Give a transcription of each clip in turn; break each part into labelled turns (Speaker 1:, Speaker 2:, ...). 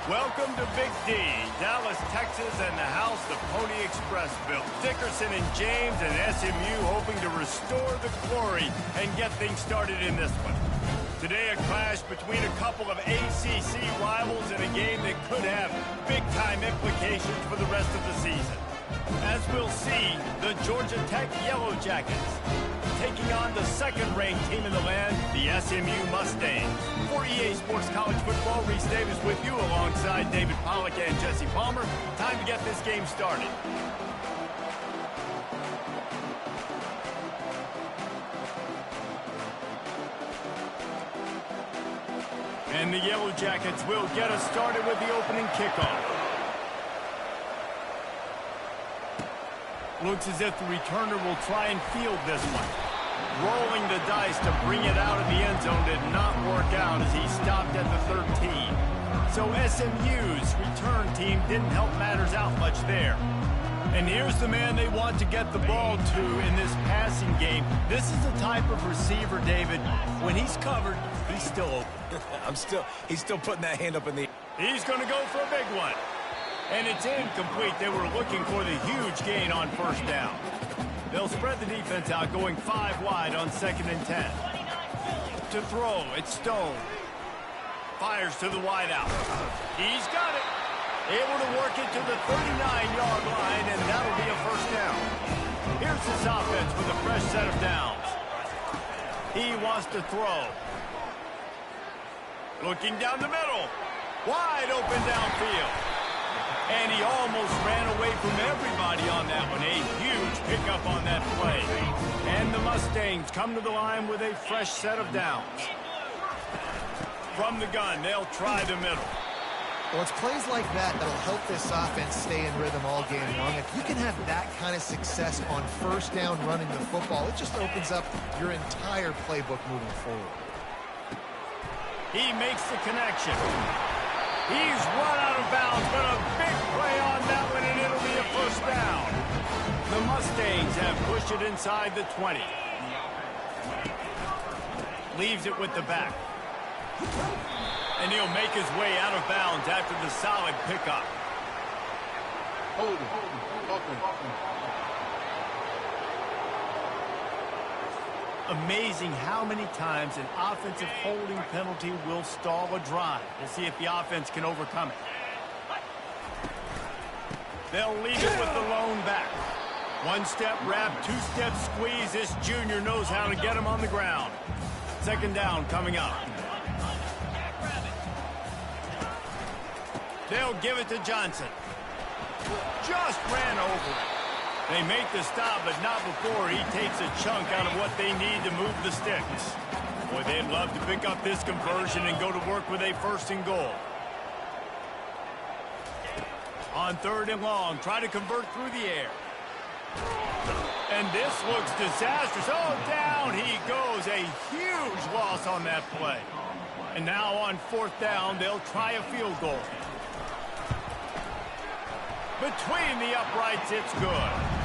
Speaker 1: Welcome to Big D, Dallas, Texas, and the house the Pony Express built. Dickerson and James and SMU hoping to restore the glory and get things started in this one. Today, a clash between a couple of ACC rivals in a game that could have big-time implications for the rest of the season. As we'll see, the Georgia Tech Yellow Jackets taking on the second-ranked team in the land, the SMU Mustangs. For EA Sports College Football, Reese Davis with you alongside David Pollack and Jesse Palmer. Time to get this game started. And the Yellow Jackets will get us started with the opening kickoff. Looks as if the returner will try and field this one. Rolling the dice to bring it out of the end zone did not work out as he stopped at the 13. So SMU's return team didn't help matters out much there. And here's the man they want to get the ball to in this passing game. This is the type of receiver, David, when he's covered, he's still open.
Speaker 2: He's still putting that hand up in the air.
Speaker 1: He's going to go for a big one. And it's incomplete. They were looking for the huge gain on first down. They'll spread the defense out, going 5 wide on 2nd and 10. To throw, it's Stone. Fires to the wide out. He's got it. Able to work it to the 39-yard line, and that'll be a first down. Here's this offense with a fresh set of downs. He wants to throw. Looking down the middle. Wide open downfield. And he almost ran away from everybody on that one. A huge pickup on that play. And the Mustangs come to the line with a fresh set of downs. From the gun, they'll try the middle.
Speaker 3: Well, it's plays like that that'll help this offense stay in rhythm all game long. If you can have that kind of success on first down running the football, it just opens up your entire playbook moving forward.
Speaker 1: He makes the connection. He's run out of bounds, but a big play on that one, and it'll be a first down. The Mustangs have pushed it inside the 20. Leaves it with the back. And he'll make his way out of bounds after the solid pickup. Amazing how many times an offensive holding penalty will stall a drive. We'll see if the offense can overcome it. They'll leave it with the lone back. One-step wrap, two-step squeeze. This junior knows how to get him on the ground. 2nd down coming up. They'll give it to Johnson. Just ran over it. They make the stop, but not before he takes a chunk out of what they need to move the sticks. Boy, they'd love to pick up this conversion and go to work with a 1st and goal. On 3rd and long, try to convert through the air. And this looks disastrous. Oh, down he goes. A huge loss on that play. And now on 4th down, they'll try a field goal. Between the uprights, it's good.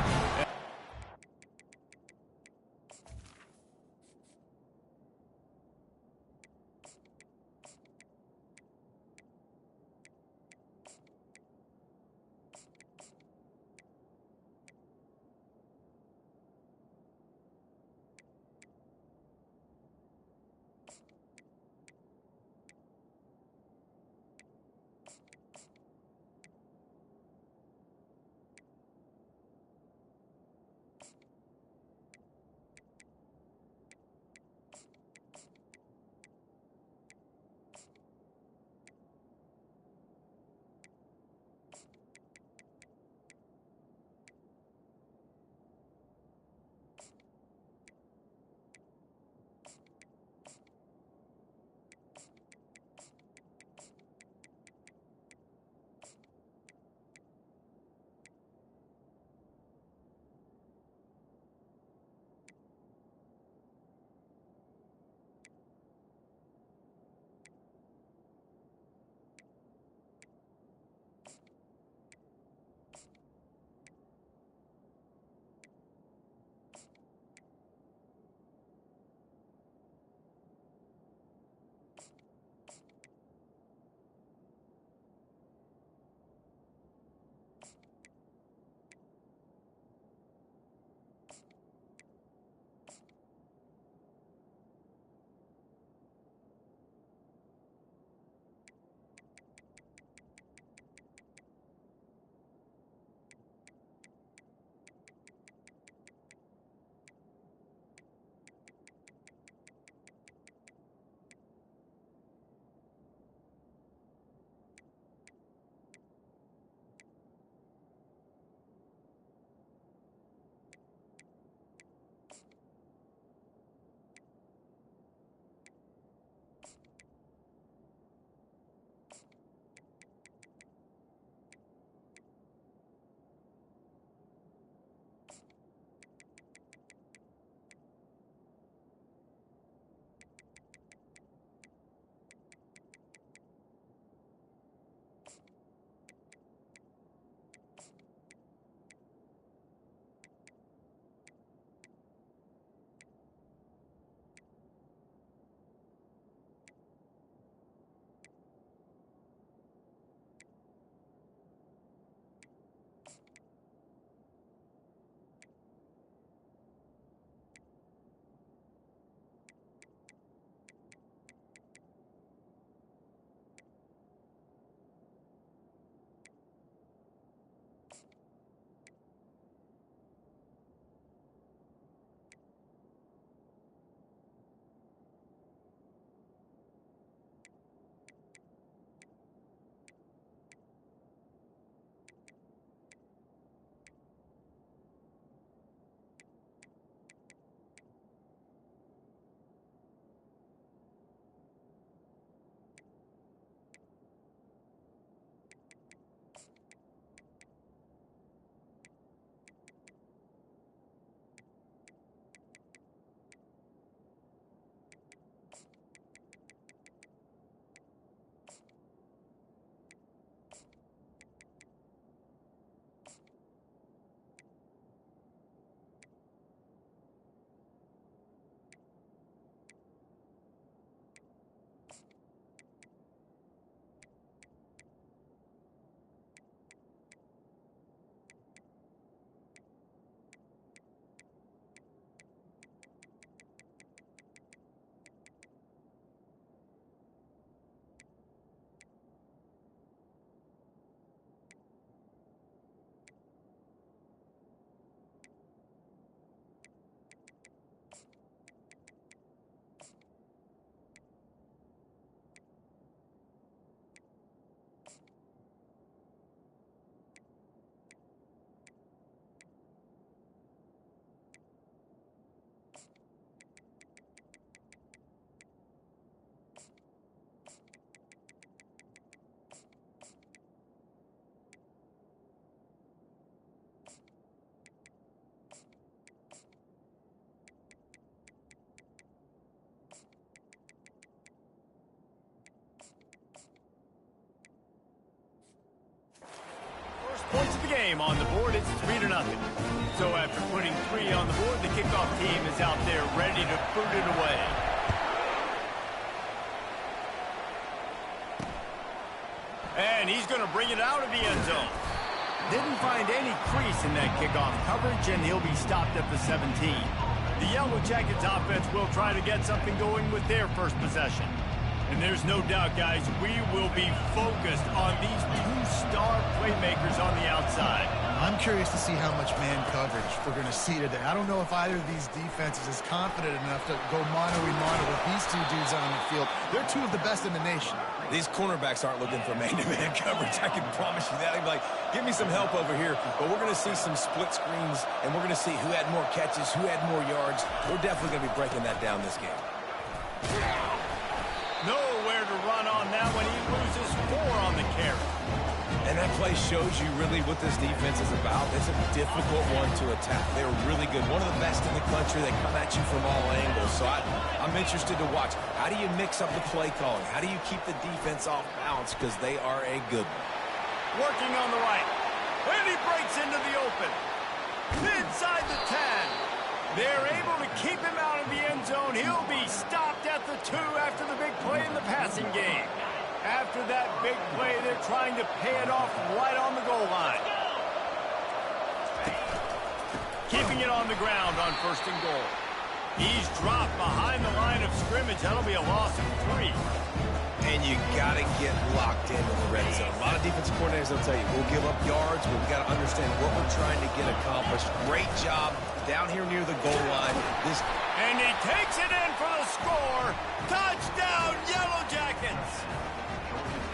Speaker 1: points of the game on the board. It's 3-0. So after putting 3 on the board, the kickoff team is out there ready to boot it away. And he's going to bring it out of the end zone. Didn't find any crease in that kickoff coverage, and he'll be stopped at the 17. The Yellow Jackets offense will try to get something going with their first possession. And there's no doubt, guys, we will be focused on these 2-star playmakers on the outside.
Speaker 3: I'm curious to see how much man coverage we're going to see today. I don't know if either of these defenses is confident enough to go mano-a-mano with these two dudes on the field. They're two of the best in the nation.
Speaker 2: These cornerbacks aren't looking for man-to-man coverage. I can promise you that. They'd be like, give me some help over here. But we're going to see some split screens, and we're going to see who had more catches, who had more yards. We're definitely going to be breaking that down this game.
Speaker 1: Nowhere to run on that one. He loses 4 on the carry.
Speaker 2: And that play shows you really what this defense is about. It's a difficult one to attack. They're really good. One of the best in the country. They come at you from all angles. So I'm interested to watch. How do you mix up the play calling? How do you keep the defense off balance? Because they are a good one.
Speaker 1: Working on the right. And he breaks into the open. Inside the 10. They're able to keep him out of the end zone. He'll be stopped at the 2 after the big play in the passing game. After that big play, they're trying to pay it off right on the goal line. Keeping it on the ground on 1st and goal. He's dropped behind the line of scrimmage. That'll be a loss of 3.
Speaker 2: And you got to get locked into the red zone. A lot of defensive coordinators will tell you, we'll give up yards, but we've got to understand what we're trying to get accomplished. Great job down here near the goal line.
Speaker 1: And he takes it in for the score. Touchdown, Yellow Jackets.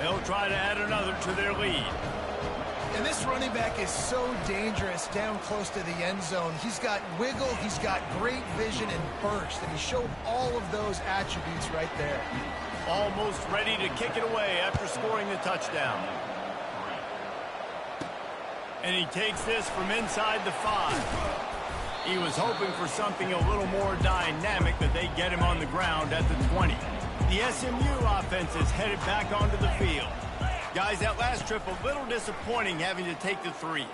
Speaker 1: They'll try to add another to their lead.
Speaker 3: And this running back is so dangerous down close to the end zone. He's got wiggle, he's got great vision and burst, and he showed all of those attributes right there.
Speaker 1: Almost ready to kick it away after scoring the touchdown. And he takes this from inside the 5. He was hoping for something a little more dynamic, that they get him on the ground at the 20. The SMU offense is headed back onto the field. Guys, that last trip a little disappointing, having to take the 3.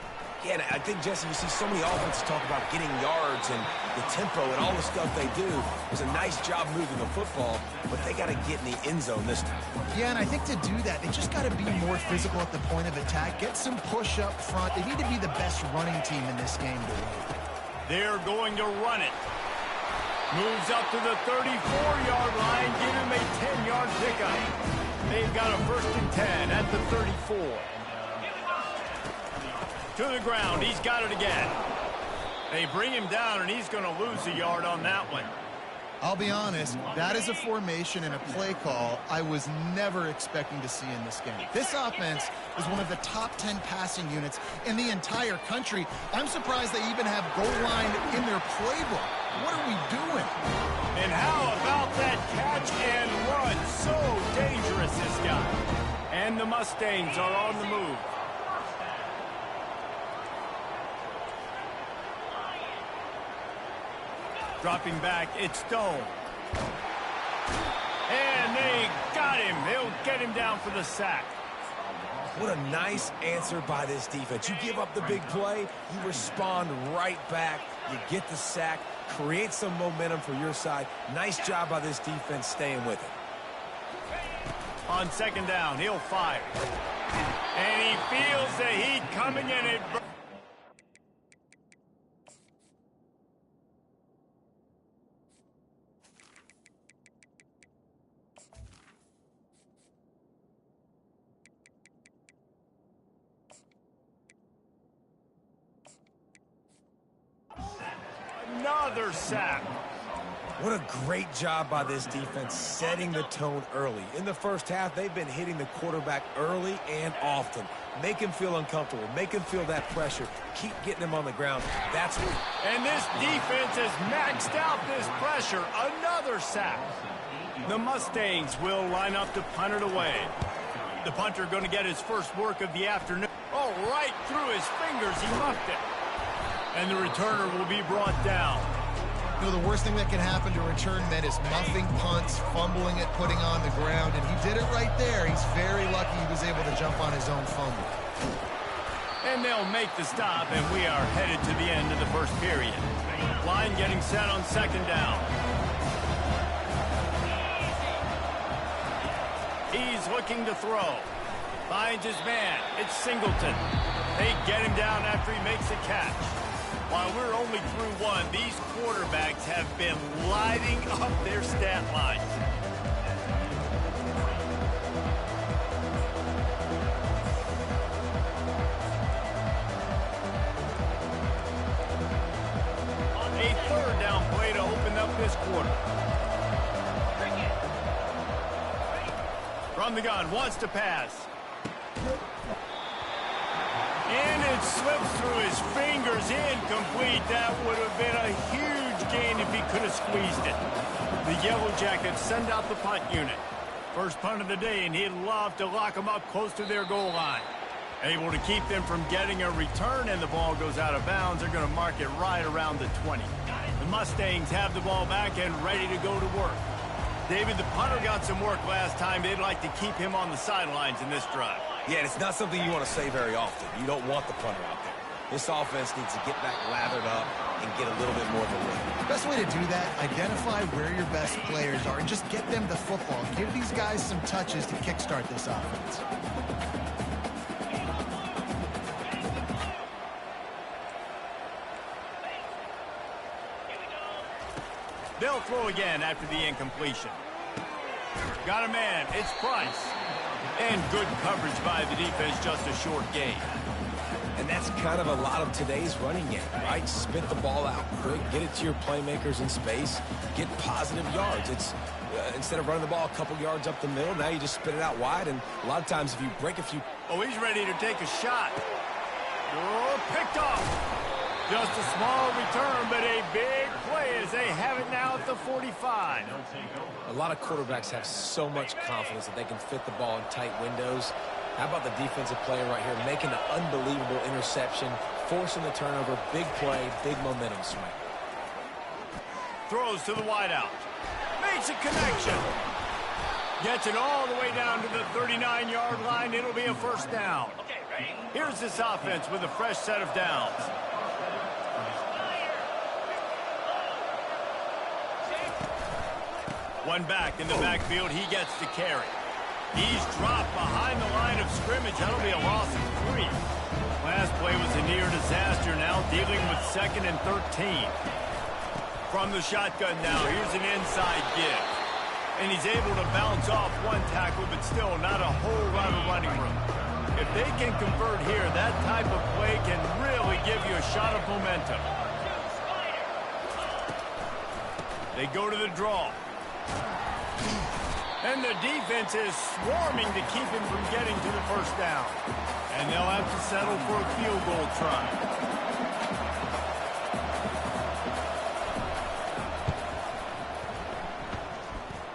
Speaker 2: Yeah, I think, Jesse, you see so many offenses talk about getting yards and the tempo and all the stuff they do. It was a nice job moving the football, but they got to get in the end zone this time.
Speaker 3: Yeah, and I think to do that, they just got to be more physical at the point of attack, get some push up front. They need to be the best running team in this game to win.
Speaker 1: They're going to run it. Moves up to the 34-yard line, give him a 10-yard pickup. They've got a 1st and 10 at the 34. To the ground, he's got it again. They bring him down, and he's going to lose a yard on that one.
Speaker 3: I'll be honest, that is a formation and a play call I was never expecting to see in this game. This offense is one of the top 10 passing units in the entire country. I'm surprised they even have goal line in their playbook. What are we doing?
Speaker 1: And how about that catch and run? So dangerous, this guy. And the Mustangs are on the move. Dropping back, it's Stone. And they got him. They'll get him down for the sack.
Speaker 2: What a nice answer by this defense. You give up the big play, you respond right back, you get the sack, create some momentum for your side. Nice job by this defense staying with it.
Speaker 1: On 2nd down, he'll fire. And he feels the heat coming in. It another sack.
Speaker 2: What a great job by this defense setting the tone early. In the first half, they've been hitting the quarterback early and often. Make him feel uncomfortable. Make him feel that pressure. Keep getting him on the ground. That's what...
Speaker 1: And this defense has maxed out this pressure. Another sack. The Mustangs will line up to punt it away. The punter going to get his first work of the afternoon. Oh, right through his fingers. He muffed it. And the returner will be brought down.
Speaker 3: You know, the worst thing that can happen to return men is muffing punts, fumbling it, putting on the ground, and he did it right there. He's very lucky he was able to jump on his own fumble.
Speaker 1: And they'll make the stop, and we are headed to the end of the first period. Line getting set on second down. He's looking to throw. Finds his man. It's Singleton. They get him down after he makes a catch. While we're only through one, these quarterbacks have been lighting up their stat lines. A third down play to open up this quarter. From the gun, wants to pass. And it slips through his fingers, incomplete. That would have been a huge gain if he could have squeezed it. The Yellow Jackets send out the punt unit. First punt of the day, and he'd love to lock them up close to their goal line. Able to keep them from getting a return, and the ball goes out of bounds. They're going to mark it right around the 20. The Mustangs have the ball back and ready to go to work. David, the punter got some work last time. They'd like to keep him on the sidelines in this drive.
Speaker 2: Yeah, it's not something you want to say very often. You don't want the punter out there. This offense needs to get back lathered up and get a little bit more of a rhythm.
Speaker 3: The best way to do that, identify where your best players are and just get them the football. Give these guys some touches to kickstart this offense.
Speaker 1: They'll throw again after the incompletion. Got a man. It's Price. And good coverage by the defense, just a short gain.
Speaker 2: And that's kind of a lot of today's running game, right? Spit the ball out quick, get it to your playmakers in space, get positive yards. It's instead of running the ball a couple yards up the middle, now you just spit it out wide. And a lot of times if you break a few...
Speaker 1: Oh, he's ready to take a shot. Oh, picked off. Just a small return, but a big play as they have it now at the 45.
Speaker 2: A lot of quarterbacks have so much confidence that they can fit the ball in tight windows. How about the defensive player right here making an unbelievable interception, forcing the turnover, big play, big momentum swing.
Speaker 1: Throws to the wideout. Makes a connection. Gets it all the way down to the 39-yard line. It'll be a first down. Here's this offense with a fresh set of downs. One back in the backfield. He gets to carry. He's dropped behind the line of scrimmage. That'll be a loss of 3. Last play was a near disaster. Now dealing with 2nd and 13. From the shotgun now, here's an inside give. And he's able to bounce off one tackle, but still not a whole lot of running room. If they can convert here, that type of play can really give you a shot of momentum. They go to the draw. And the defense is swarming to keep him from getting to the first down. And they'll have to settle for a field goal try.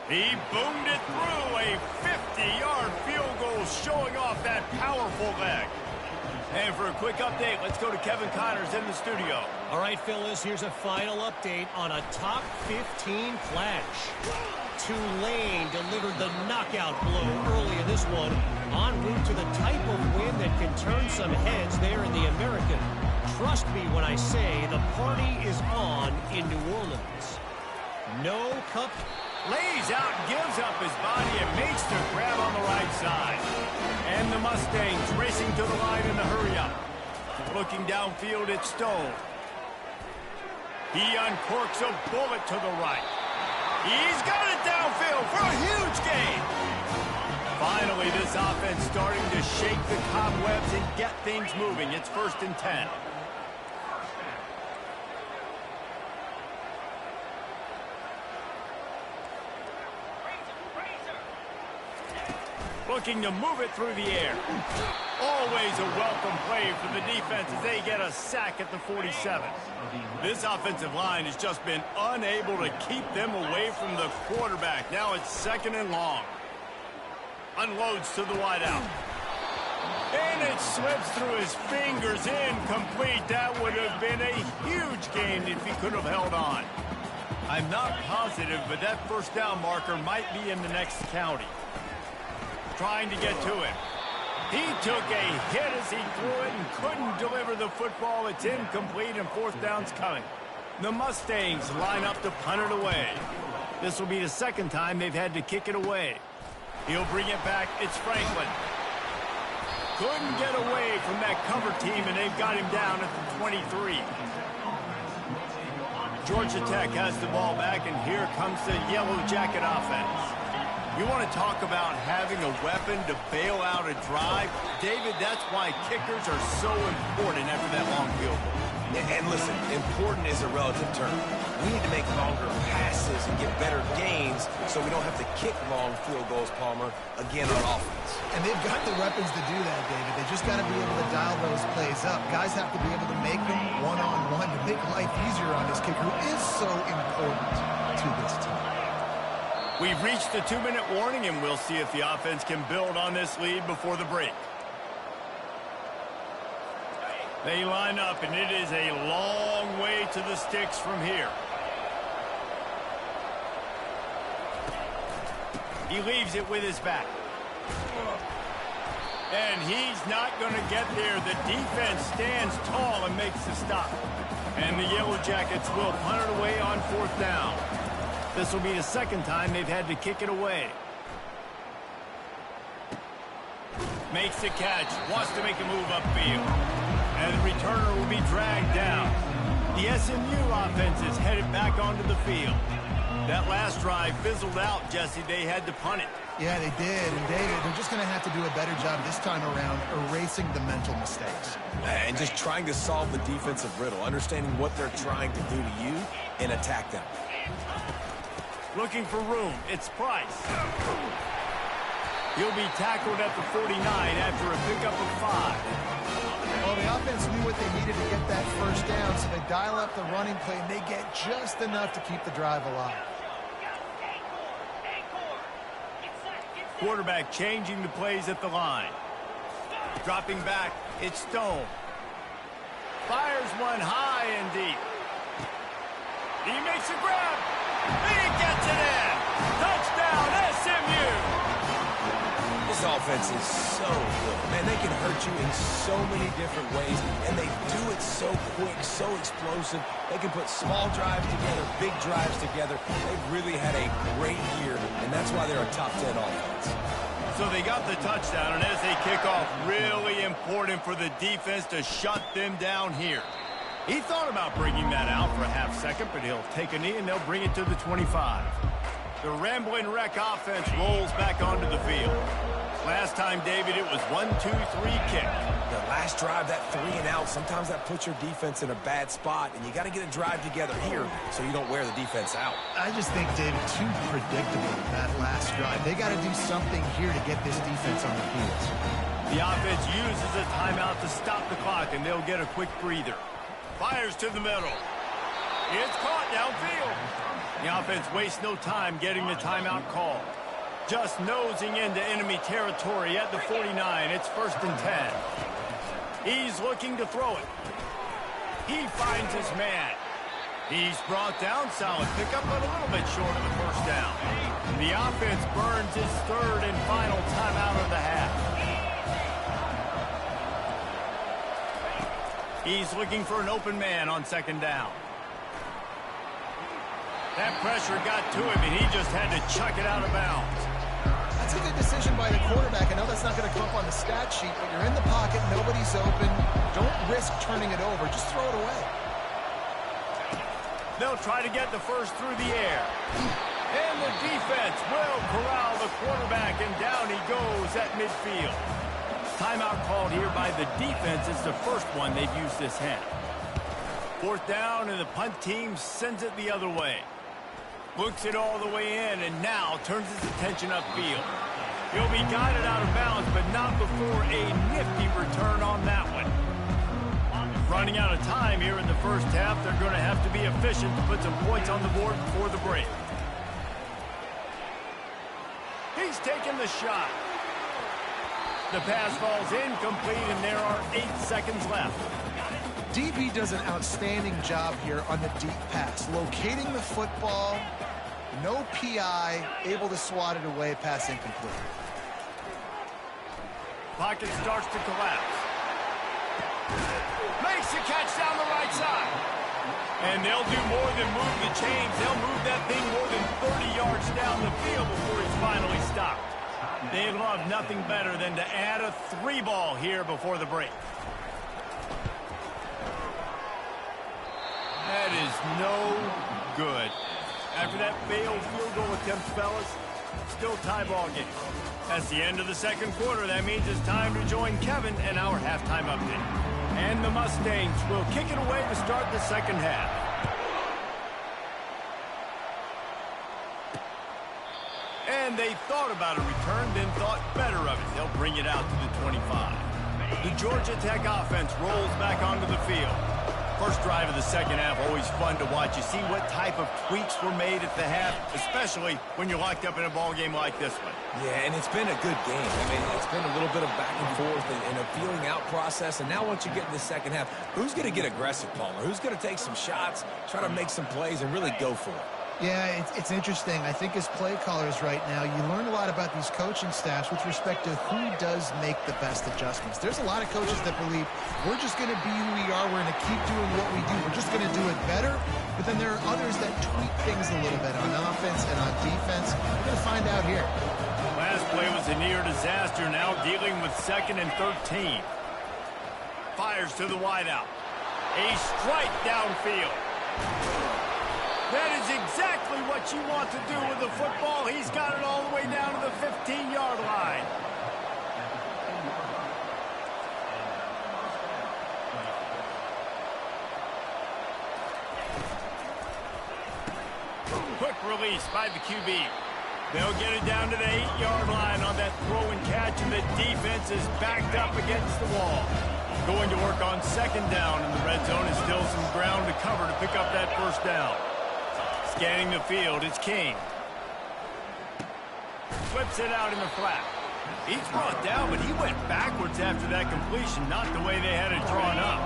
Speaker 1: He boomed it through. A 50-yard field goal showing off that powerful leg. And for a quick update, let's go to Kevin Connors in the studio.
Speaker 4: All right, Phyllis, here's a final update on a top 15 clash. Tulane delivered the knockout blow early in this one, en route to the type of win that can turn some heads there in the American. Trust me when I say the party is on in New Orleans. No cup.
Speaker 1: Lays out, gives up his body, and makes the grab on the right side. And the Mustangs racing to the line in the hurry-up. Looking downfield, it's Stone. He uncorks a bullet to the right. He's got it downfield for a huge gain. Finally, this offense starting to shake the cobwebs and get things moving. It's 1st and 10. Looking to move it through the air. Always a welcome play for the defense as they get a sack at the 47. This offensive line has just been unable to keep them away from the quarterback. Now it's 2nd and long. Unloads to the wideout. And it slips through his fingers, incomplete. That would have been a huge gain if he could have held on. I'm not positive, but that first down marker might be in the next county. Trying to get to it. He took a hit as he threw it and couldn't deliver the football. It's incomplete and fourth down's coming. The Mustangs line up to punt it away. This will be the second time they've had to kick it away. He'll bring it back. It's Franklin. Couldn't get away from that cover team, and they've got him down at the 23. Georgia Tech has the ball back, and here comes the Yellow Jacket offense. You want to talk about having a weapon to bail out a drive? David, that's why kickers are so important after that long field goal.
Speaker 2: And listen, important is a relative term. We need to make longer passes and get better gains so we don't have to kick long field goals, Palmer, again on offense.
Speaker 3: And they've got the weapons to do that, David. They just got to be able to dial those plays up. Guys have to be able to make them one-on-one to make life easier on this kicker, who is so important to this team.
Speaker 1: We've reached the 2-minute warning, and we'll see if the offense can build on this lead before the break. They line up, and it is a long way to the sticks from here. He leaves it with his back. And he's not going to get there. The defense stands tall and makes the stop. And the Yellow Jackets will punt it away on fourth down. This will be the second time they've had to kick it away. Makes the catch. Wants to make a move upfield. And the returner will be dragged down. The SMU offense is headed back onto the field. That last drive fizzled out, Jesse. They had to punt it.
Speaker 3: Yeah, they did. And David, they're just going to have to do a better job this time around erasing the mental mistakes.
Speaker 2: And just trying to solve the defensive riddle, understanding what they're trying to do to you and attack them.
Speaker 1: Looking for room. It's Price. He'll be tackled at the 49 after a pickup of 5.
Speaker 3: Well, the offense knew what they needed to get that first down, so they dial up the running play, and they get just enough to keep the drive alive.
Speaker 1: Quarterback changing the plays at the line. Dropping back, it's Stone. Fires one high and deep. He makes a grab. He gets it in. Touchdown, SMU.
Speaker 2: This offense is so good. Man, they can hurt you in so many different ways, and they do it so quick, so explosive. They can put small drives together, big drives together. They've really had a great year, and that's why they're a top 10 offense.
Speaker 1: So they got the touchdown, and as they kick off, really important for the defense to shut them down here. He thought about bringing that out for a half second, but he'll take a knee, and they'll bring it to the 25. The Rambling Wreck offense rolls back onto the field. Last time, David, it was 1-2-3 kick.
Speaker 2: The last drive, that 3 and out, sometimes that puts your defense in a bad spot, and you got to get a drive together here so you don't wear the defense out.
Speaker 3: I just think, David, too predictable that last drive. They got to do something here to get this defense on their heels.
Speaker 1: The offense uses a timeout to stop the clock, and they'll get a quick breather. Fires to the middle. It's caught downfield. The offense wastes no time getting the timeout called. Just nosing into enemy territory at the 49. It's 1st and 10. He's looking to throw it. He finds his man. He's brought down. Solid pickup, but a little bit short of the first down. The offense burns his 3rd and final timeout of the half. He's looking for an open man on 2nd down. That pressure got to him, and he just had to chuck it out of bounds.
Speaker 3: That's a good decision by the quarterback. I know that's not going to come up on the stat sheet, but you're in the pocket, nobody's open. Don't risk turning it over. Just throw it away.
Speaker 1: They'll try to get the first through the air. And the defense will corral the quarterback, and down he goes at midfield. Timeout called here by the defense. It's the first one they've used this half. 4th down, and the punt team sends it the other way. Looks it all the way in, and now turns his attention upfield. He'll be guided out of bounds, but not before a nifty return on that one. Running out of time here in the first half, they're going to have to be efficient to put some points on the board before the break. He's taking the shot. The pass falls incomplete, and there are 8 seconds left.
Speaker 3: DB does an outstanding job here on the deep pass. Locating the football, no PI, able to swat it away, pass incomplete.
Speaker 1: pocket starts to collapse. Makes the catch down the right side. And they'll do more than move the chains. They'll move that thing more than 30 yards down the field before he's finally stopped. They love nothing better than to add a 3-ball here before the break. That is no good. After that failed field goal attempt, fellas, still tie ball game. That's the end of the second quarter. That means it's time to join Kevin and our halftime update. And the Mustangs will kick it away to start the second half. And they thought about a return, then thought better of it. They'll bring it out to the 25. The Georgia Tech offense rolls back onto the field. First drive of the second half, always fun to watch. You see what type of tweaks were made at the half, especially when you're locked up in a ball game like this one.
Speaker 2: Yeah, and it's been a good game. I mean, it's been a little bit of back and forth and a feeling out process. And now once you get in the second half, who's going to get aggressive, Palmer? Who's going to take some shots, try to make some plays, and really go for it?
Speaker 3: Yeah, it's interesting. I think as play callers right now, you learn a lot about these coaching staffs with respect to who does make the best adjustments. There's a lot of coaches that believe we're just going to be who we are. We're going to keep doing what we do. We're just going to do it better. But then there are others that tweak things a little bit on offense and on defense. We're going to find out here.
Speaker 1: Last play was a near disaster. Now dealing with 2nd and 13. Fires to the wideout. A strike downfield. That is exactly what you want to do with the football. He's got it all the way down to the 15-yard line. Quick release by the QB. They'll get it down to the 8-yard line on that throw and catch, and the defense is backed up against the wall. Going to work on 2nd down in the red zone, and still some ground to cover to pick up that first down. Scanning the field, it's King. Flips it out in the flat. He's brought down, but he went backwards after that completion, not the way they had it drawn up.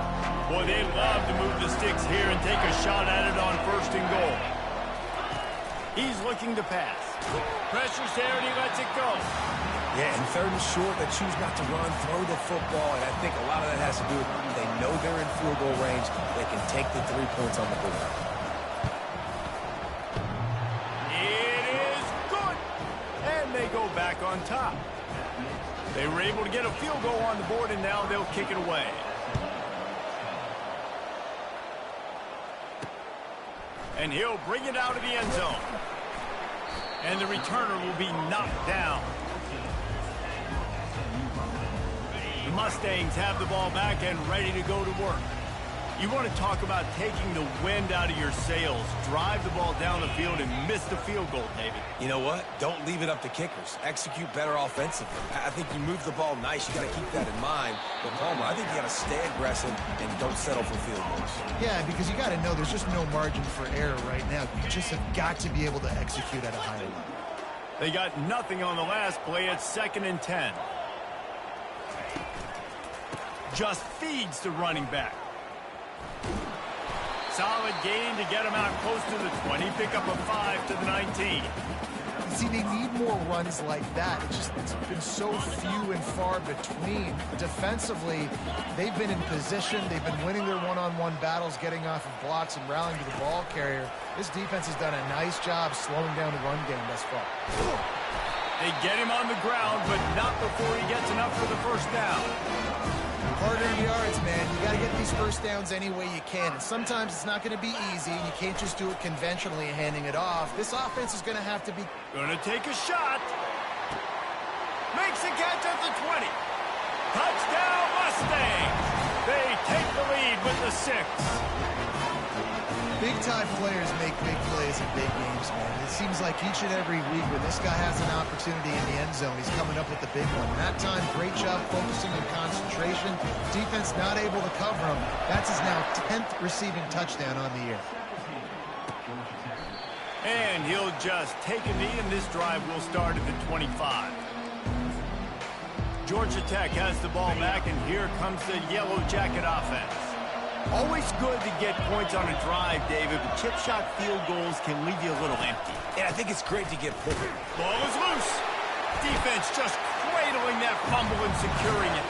Speaker 1: Boy, they'd love to move the sticks here and take a shot at it on 1st and goal. He's looking to pass. Pressure's there, and he lets it go.
Speaker 2: Yeah, and 3rd and short, they choose not to run, throw the football, and I think a lot of that has to do with they know they're in field goal range. They can take the 3 points on the board.
Speaker 1: They go back on top. They were able to get a field goal on the board, and now they'll kick it away. And he'll bring it out of the end zone. And the returner will be knocked down. The Mustangs have the ball back and ready to go to work. You want to talk about taking the wind out of your sails. Drive the ball down the field and miss the field goal, David.
Speaker 2: You know what? Don't leave it up to kickers. Execute better offensively. I think you move the ball nice. You got to keep that in mind. But, Palmer, I think you got to stay aggressive and don't settle for field goals. Yeah,
Speaker 3: because you got to know there's just no margin for error right now. You just have got to be able to execute at a higher level.
Speaker 1: They got nothing on the last play. It's 2nd and 10. Just feeds the running back. Solid gain to get him out close to the 20. Pick up a 5 to the 19.
Speaker 3: See, they need more runs like that. It's been so few and far between. Defensively, they've been in position. They've been winning their one-on-one battles, getting off of blocks and rallying to the ball carrier. This defense has done a nice job slowing down the run game thus far.
Speaker 1: They get him on the ground, but not before he gets enough for the first down.
Speaker 3: Hard-earned yards, man. You got to get these first downs any way you can. And sometimes it's not going to be easy, and you can't just do it conventionally handing it off. This offense is going to have to be...
Speaker 1: Going to take a shot. Makes a catch at the 20. Touchdown, Mustangs. They take the lead with the 6.
Speaker 3: Big-time players make big plays in big games, man. It seems like each and every week when this guy has an opportunity in the end zone, he's coming up with the big one. That time, great job focusing on concentration. Defense not able to cover him. That's his now 10th receiving touchdown on the year.
Speaker 1: And he'll just take a knee, and this drive will start at the 25. Georgia Tech has the ball back, and here comes the Yellow Jacket offense. Always good to get points on a drive, David, but chip shot field goals can leave you a little empty.
Speaker 2: Yeah, I think it's great to get pulled.
Speaker 1: Ball is loose. defense just cradling that fumble and securing it.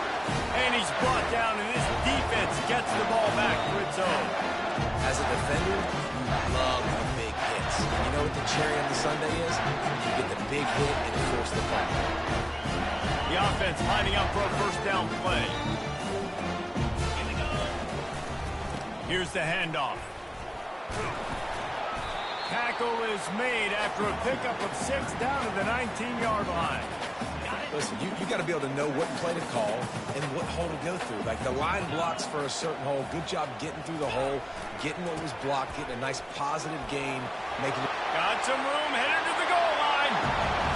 Speaker 1: And he's brought down, and this defense gets the ball back for its own.
Speaker 2: As a defender, you love the big hits. You know what the cherry on the sundae is? You get the big hit and force the fumble.
Speaker 1: The offense lining up for a first down play. Here's the handoff. Tackle is made after a pickup of 6 down to the 19-yard line.
Speaker 2: Listen, you got to be able to know what play to call and what hole to go through. Like the line blocks for a certain hole. Good job getting through the hole, getting what was blocked, getting a nice positive gain, making it.
Speaker 1: Got some room, headed to the goal line.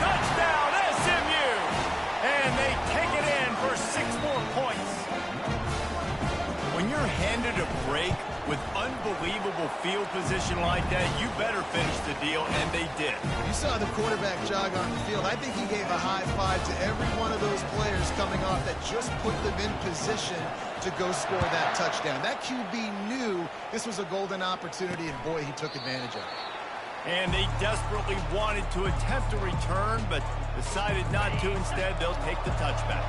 Speaker 1: Touchdown, SMU! And they take it in for 6 more points. When you're handed a break with unbelievable field position like that, you better finish the deal, and they did.
Speaker 3: You saw the quarterback jog on the field. I think he gave a high five to every one of those players coming off that just put them in position to go score that touchdown. That QB knew this was a golden opportunity, and boy, he took advantage of it.
Speaker 1: And they desperately wanted to attempt a return, but decided not to. Instead, they'll take the touchback.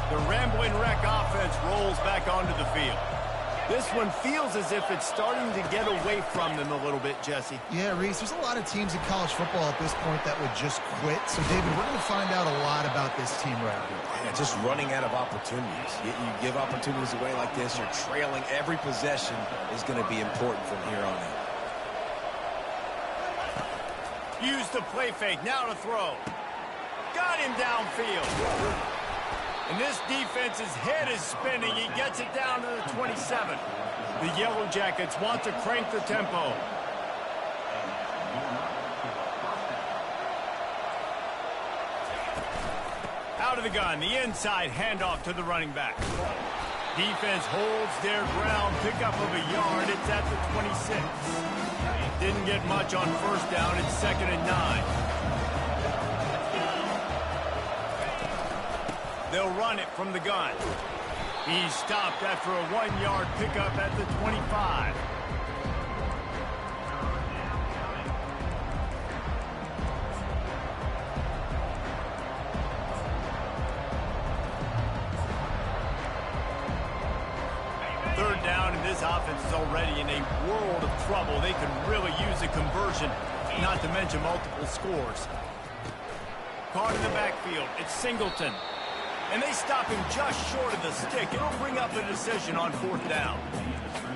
Speaker 1: The Rambling Wreck offense rolls back onto the field. This one feels as if it's starting to get away from them a little bit, Jesse.
Speaker 3: Yeah, Reese, there's a lot of teams in college football at this point that would just quit. So, David, we're going to find out a lot about this team right here.
Speaker 2: Yeah, just running out of opportunities. You give opportunities away like this, you're trailing. Every possession is going to be important from here on out.
Speaker 1: Use the play fake, now to throw. Got him downfield. And this defense's head is spinning. He gets it down to the 27. The Yellow Jackets want to crank the tempo. Out of the gun, the inside handoff to the running back. Defense holds their ground, pickup of a yard. It's at the 26. Didn't get much on first down. It's 2nd and 9. They'll run it from the gun. He's stopped after a 1-yard pickup at the 25. Third down, and this offense is already in a world of trouble. They could really use a conversion, not to mention multiple scores. Caught in the backfield, it's Singleton. And they stop him just short of the stick. It'll bring up a decision on 4th down.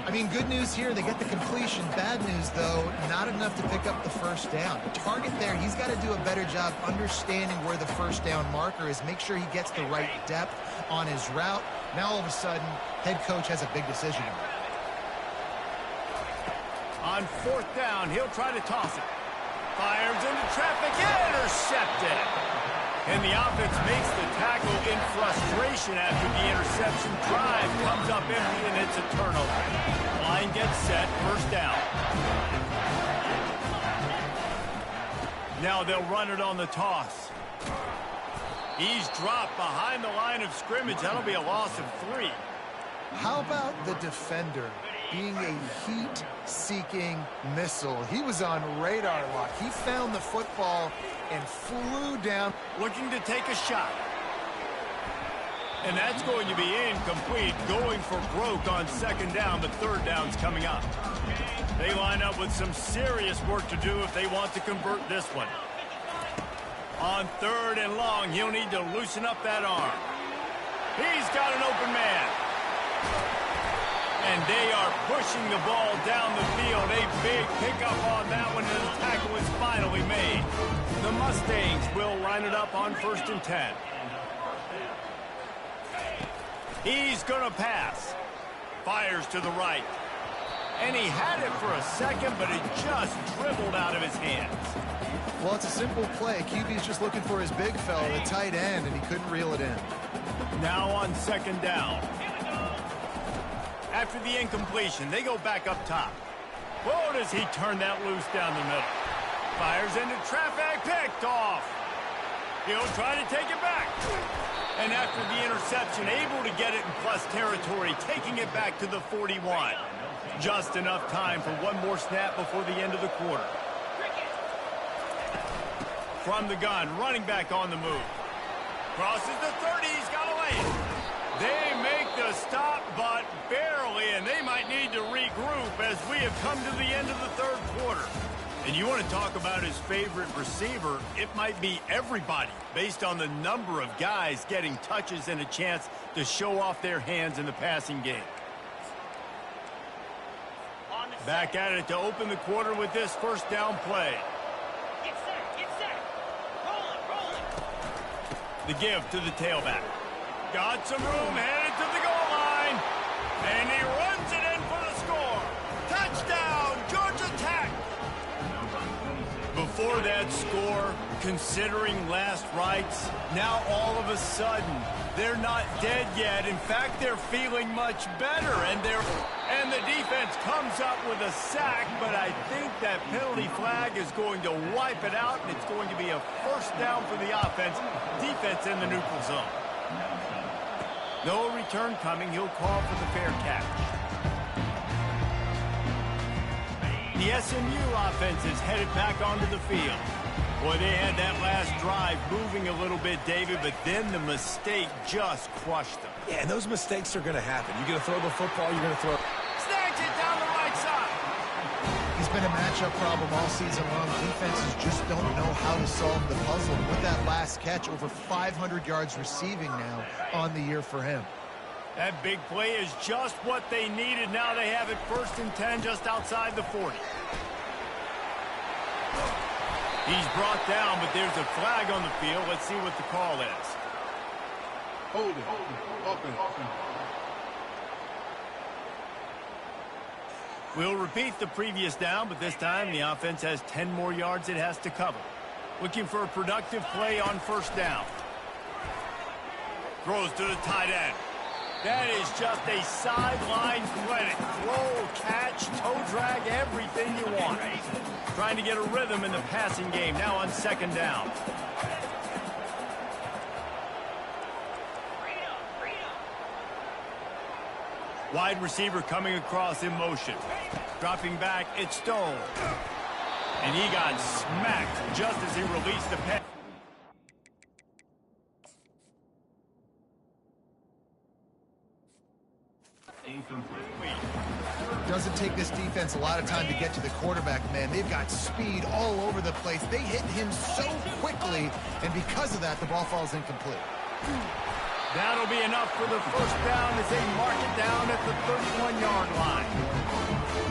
Speaker 3: I mean, good news here, they get the completion. Bad news, though, not enough to pick up the first down. The target there, he's got to do a better job understanding where the first down marker is, make sure he gets the right depth on his route. Now, all of a sudden, head coach has a big decision.
Speaker 1: On 4th down, he'll try to toss it. Fires into traffic, intercepted. And the offense makes the tackle in frustration after the interception. Drive comes up empty, and it's a turnover. Line gets set, first down. Now they'll run it on the toss. He's dropped behind the line of scrimmage. That'll be a loss of 3.
Speaker 3: How about the defender being a heat-seeking missile? He was on radar lock. He found the football and flew down.
Speaker 1: Looking to take a shot. And that's going to be incomplete. Going for broke on 2nd down, but 3rd down's coming up. They line up with some serious work to do if they want to convert this one. On 3rd and long, he'll need to loosen up that arm. He's got an open man. And they are pushing the ball down the field. A big pickup on that one, and the tackle is finally made. The Mustangs will line it up on 1st and 10. He's going to pass. Fires to the right. And he had it for a second, but it just dribbled out of his hands.
Speaker 3: Well, it's a simple play. QB's just looking for his big fella, the tight end, and he couldn't reel it in.
Speaker 1: Now on 2nd down. After the incompletion, they go back up top. Whoa, does he turn that loose down the middle. Fires into traffic, picked off. He'll try to take it back. And after the interception, able to get it in plus territory, taking it back to the 41. Just enough time for one more snap before the end of the quarter. From the gun, running back on the move. Crosses the 30. He's got to lay it. They make the stop, but barely, and they might need to regroup as we have come to the end of the third quarter. And you want to talk about his favorite receiver, it might be everybody based on the number of guys getting touches and a chance to show off their hands in the passing game. Back at it to open the quarter with this first down play.
Speaker 5: Get set. Roll it.
Speaker 1: The give to the tailback. Got some room, headed to the goal line. And he runs it in for the score. Touchdown, Georgia Tech. Before that score, considering last rites, now all of a sudden, they're not dead yet. In fact, they're feeling much better. And the defense comes up with a sack, but I think that penalty flag is going to wipe it out, and it's going to be a first down for the offense. Defense in the neutral zone. No return coming. He'll call for the fair catch. The SMU offense is headed back onto the field. Boy, they had that last drive moving a little bit, David, but then the mistake just crushed them.
Speaker 2: Yeah, and those mistakes are going to happen. You're going to throw the football, you're going to throw it.
Speaker 1: Snags it down the right side.
Speaker 3: He's been a matchup problem all season long. Defenses just don't know how to solve the puzzle. And with that last catch, over 500 yards receiving now on the year for him.
Speaker 1: That big play is just what they needed. Now they have it 1st and 10 just outside the 40. He's brought down, but there's a flag on the field. Let's see what the call is.
Speaker 6: Hold it. Open.
Speaker 1: We'll repeat the previous down, but this time the offense has 10 more yards it has to cover. Looking for a productive play on first down. Throws to the tight end. That is just a sideline clinic. Throw, catch, toe drag, everything you want. Trying to get a rhythm in the passing game now on 2nd down. Wide receiver coming across in motion. Dropping back, it's Stone. And he got smacked just as he released the pass.
Speaker 3: Doesn't take this defense a lot of time to get to the quarterback, man. They've got speed all over the place. They hit him so quickly, and because of that, the ball falls incomplete.
Speaker 1: That'll be enough for the first down as they mark it down at the 31-yard line.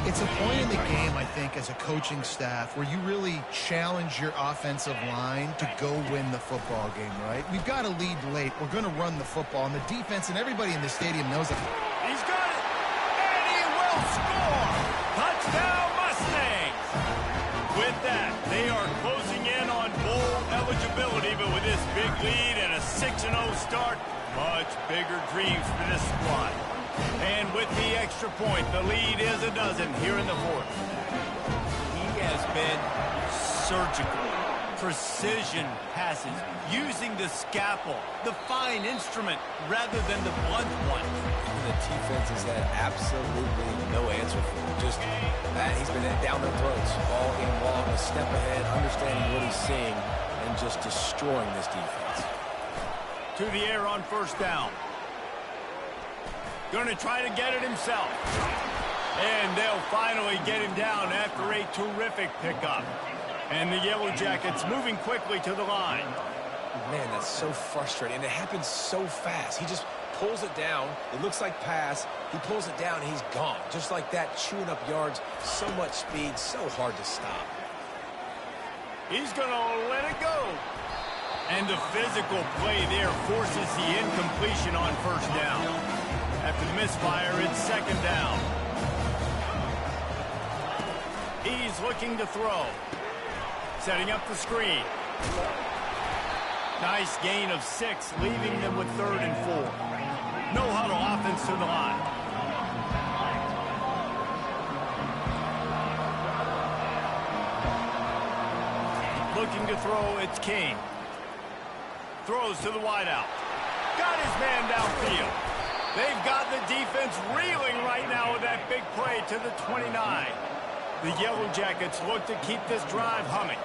Speaker 3: It's a point in the game, I think, as a coaching staff where you really challenge your offensive line to go win the football game, right? We've got to lead late. We're going to run the football, and the defense and everybody in the stadium knows it.
Speaker 1: He's got it, and he will score. Touchdown, Mustangs. With that, they are closing in on bowl eligibility, but with this big lead and a 6-0 start, much bigger dreams for this squad. And with the extra point, the lead is a dozen here in the 4th. He has been surgical. Precision passes, using the scalpel, the fine instrument, rather than the blunt one.
Speaker 2: And the defense has had absolutely no answer for him. Just that he's been down their throats all game long, a step ahead, understanding what he's seeing, and just destroying this defense.
Speaker 1: To the air on first down. Going to try to get it himself. And they'll finally get him down after a terrific pickup. And the Yellow Jackets moving quickly to the line.
Speaker 2: Man, that's so frustrating. And it happens so fast. He just pulls it down. It looks like pass. He pulls it down, and he's gone. Just like that, chewing up yards. So much speed, so hard to stop.
Speaker 1: He's going to let it go. And the physical play there forces the incompletion on first down. After the misfire, it's 2nd down. He's looking to throw. Setting up the screen. Nice gain of 6, leaving them with 3rd and 4. No huddle offense to the line. Looking to throw, it's King. Throws to the wideout. Got his man downfield. They've got the defense reeling right now with that big play to the 29. The Yellow Jackets look to keep this drive humming.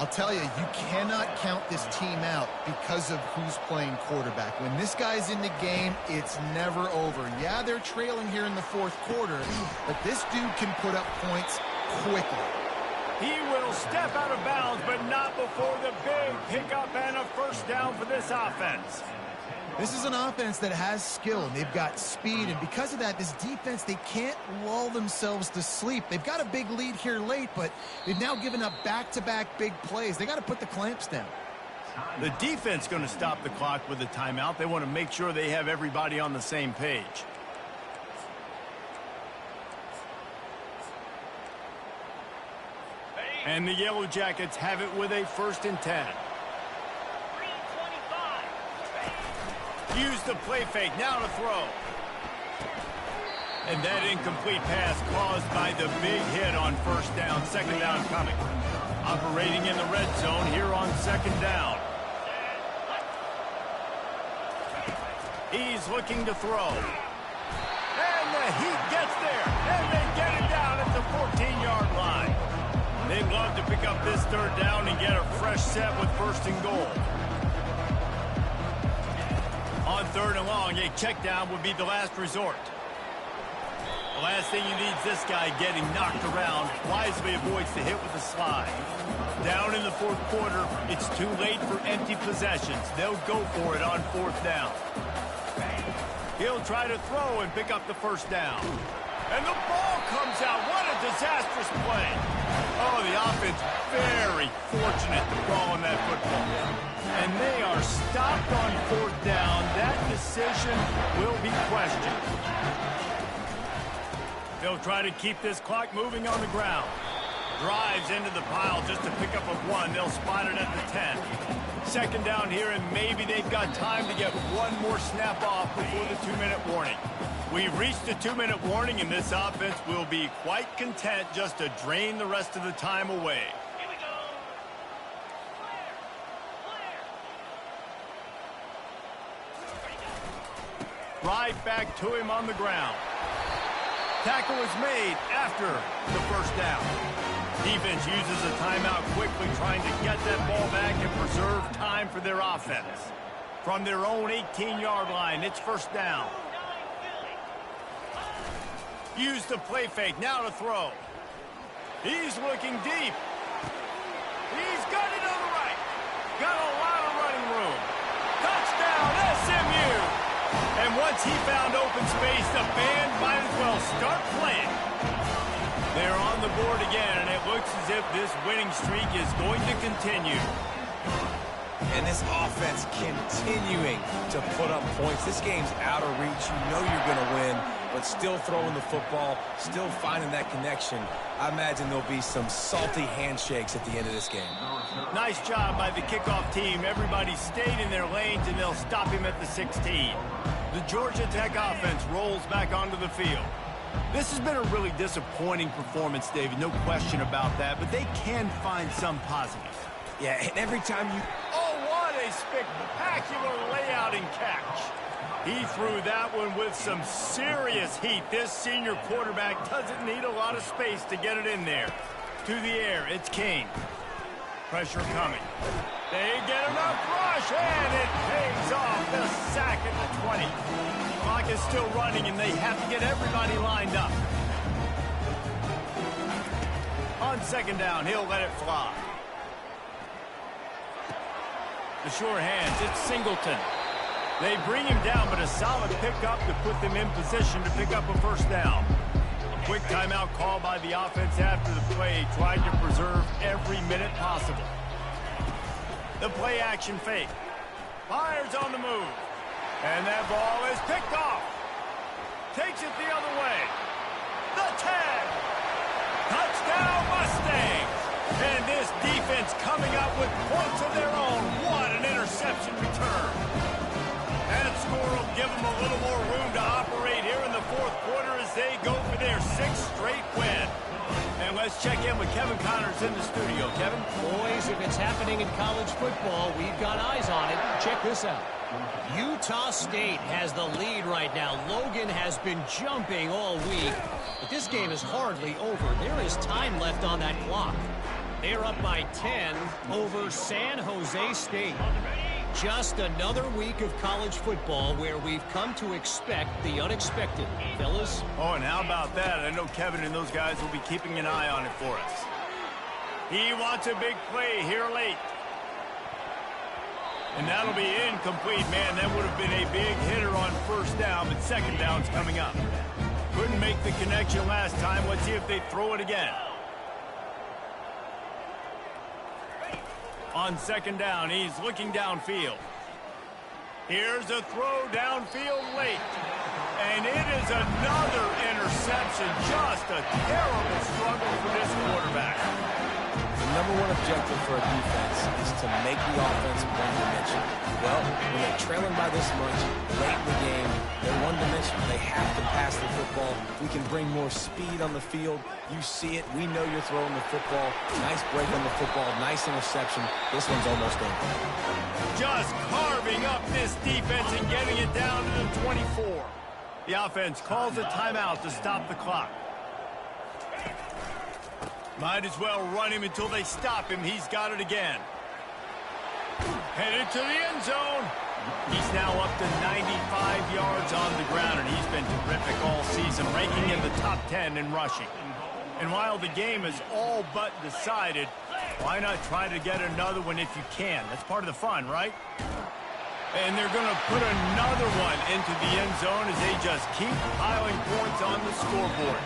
Speaker 3: I'll tell you, you cannot count this team out because of who's playing quarterback. When this guy's in the game, it's never over. Yeah, they're trailing here in the fourth quarter, but this dude can put up points quickly.
Speaker 1: He will step out of bounds, but not before the big pickup and a first down for this offense.
Speaker 3: This is an offense that has skill, and they've got speed, and because of that, this defense, they can't lull themselves to sleep. They've got a big lead here late, but they've now given up back-to-back big plays. They got to put the clamps down.
Speaker 1: The defense going to stop the clock with a timeout. They want to make sure they have everybody on the same page. And the Yellow Jackets have it with a 1st and 10. Use the play fake, now to throw. And that incomplete pass caused by the big hit on 1st down, 2nd down coming. Operating in the red zone here on 2nd down. He's looking to throw. And the Heat gets there, and they get it down at the 14-yard line. They'd love to pick up this 3rd down and get a fresh set with 1st and goal. On 3rd and long, a check down would be the last resort. The last thing you need is this guy getting knocked around. Wisely avoids the hit with the slide. Down in the 4th quarter, it's too late for empty possessions. They'll go for it on 4th down. He'll try to throw and pick up the 1st down. And the ball comes out. What a disastrous play. Oh, the offense very fortunate to fall on that football. And they are stopped on 4th down. That decision will be questioned. They'll try to keep this clock moving on the ground. Drives into the pile just to pick up a 1. They'll spot it at the 10. 2nd down here, and maybe they've got time to get one more snap off before the 2-minute warning. We've reached the 2-minute warning, and this offense will be quite content just to drain the rest of the time away.
Speaker 5: Here we go.
Speaker 1: Right back to him on the ground. Tackle is made after the 1st down. Defense uses a timeout quickly, trying to get that ball back and preserve time for their offense. From their own 18-yard line, it's 1st down. Use the play fake, now to throw. He's looking deep. He's got it on the right. Got a lot of running room. Touchdown, SMU! And once he found open space, the band might as well start playing. They're on the board again, and it looks as if this winning streak is going to continue.
Speaker 2: And this offense continuing to put up points. This game's out of reach. You know you're going to win, but still throwing the football, still finding that connection. I imagine there'll be some salty handshakes at the end of this game.
Speaker 1: Nice job by the kickoff team. Everybody stayed in their lanes, and they'll stop him at the 16. The Georgia Tech offense rolls back onto the field. This has been a really disappointing performance, David, no question about that, but they can find some positives.
Speaker 2: Yeah, and every time you...
Speaker 1: Oh, what a spectacular layout and catch. He threw that one with some serious heat. This senior quarterback doesn't need a lot of space to get it in there. To the air, it's King. Pressure coming. They get enough rush, and it pays off. The sack at the 20. Clock is still running, and they have to get everybody lined up. On 2nd down, he'll let it fly. The sure hands, it's Singleton. They bring him down, but a solid pickup to put them in position to pick up a 1st down. A quick timeout call by the offense after the play, tried to preserve every minute possible. The play action fake. Fires on the move. And that ball is picked off. Takes it the other way. The tag. Touchdown Mustangs. And this defense coming up with points of their own. What an interception return. That score will give them a little more room to operate here in the 4th quarter as they go for their 6th straight win. And let's check in with Kevin Connors in the studio. Kevin?
Speaker 4: Boys, if it's happening in college football, we've got eyes on it. Check this out. Utah State has the lead right now. Logan has been jumping all week, but this game is hardly over. There is time left on that clock. They're up by 10 over San Jose State. Just another week of college football where we've come to expect the unexpected. Fellas?
Speaker 1: Oh, and how about that? I know Kevin and those guys will be keeping an eye on it for us. He wants a big play here late. And that'll be incomplete, man. That would have been a big hitter on first down, but second down's coming up. Couldn't make the connection last time. Let's see if they throw it again. On second down, he's looking downfield. Here's a throw downfield late. And it is another interception. Just a terrible struggle for this quarterback.
Speaker 2: The #1 objective for a defense is to make the offense one-dimensional. Well, when they're trailing by this much, late in the game, they're one-dimensional. They have to pass the football. We can bring more speed on the field. You see it. We know you're throwing the football. Nice break on the football. Nice interception. This one's almost over.
Speaker 1: Just carving up this defense and getting it down to the 24. The offense calls a timeout to stop the clock. Might as well run him until they stop him. He's got it again. Headed to the end zone. He's now up to 95 yards on the ground, and he's been terrific all season, ranking in the top 10 in rushing. And while the game is all but decided, why not try to get another one if you can? That's part of the fun, right? And they're going to put another one into the end zone as they just keep piling points on the scoreboard.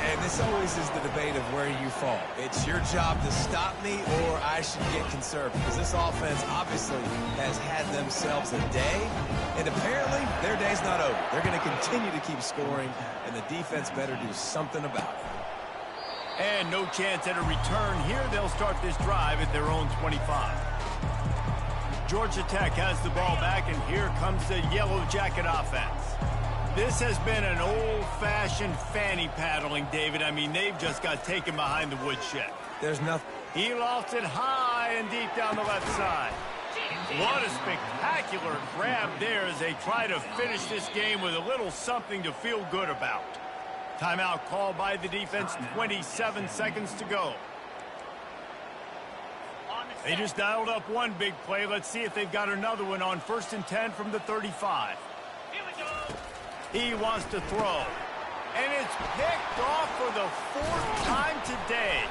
Speaker 2: And this always is the debate of where you fall. It's your job to stop me, or I should get conservative. Because this offense obviously has had themselves a day, and apparently their day's not over. They're going to continue to keep scoring, and the defense better do something about it.
Speaker 1: And no chance at a return here. They'll start this drive at their own 25. Georgia Tech has the ball back, and here comes the Yellow Jacket offense. This has been an old-fashioned fanny paddling, David. I mean, they've just got taken behind the woodshed.
Speaker 2: There's nothing.
Speaker 1: He lofts it high and deep down the left side. What a spectacular grab there as they try to finish this game with a little something to feel good about. Timeout called by the defense, 27 seconds to go. They just dialed up one big play. Let's see if they've got another one on 1st and 10 from the 35. He wants to throw. And it's picked off for the 4th time today.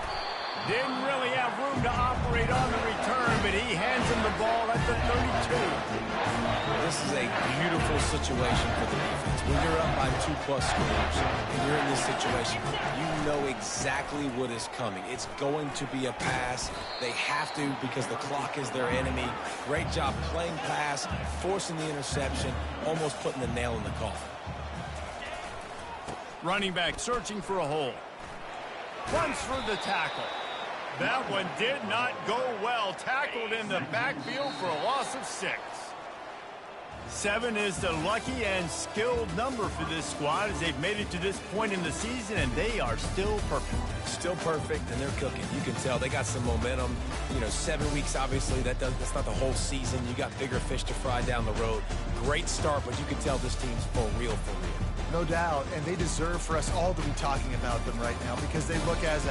Speaker 1: Didn't really have room to operate on the return, but he hands him the ball at the 32.
Speaker 2: This is a beautiful situation for the defense. When you're up by 2+ scores and you're in this situation, you know exactly what is coming. It's going to be a pass. They have to because the clock is their enemy. Great job playing pass, forcing the interception, almost putting the nail in the coffin.
Speaker 1: Running back searching for a hole. Runs through the tackle. That one did not go well. Tackled in the backfield for a loss of 6. 7 is the lucky and skilled number for this squad as they've made it to this point in the season, and they are still perfect.
Speaker 2: Still perfect, and they're cooking. You can tell they got some momentum. You know, 7 weeks, obviously, that's not the whole season. You got bigger fish to fry down the road. Great start, but you can tell this team's for real, for real.
Speaker 3: No doubt, and they deserve for us all to be talking about them right now because they look as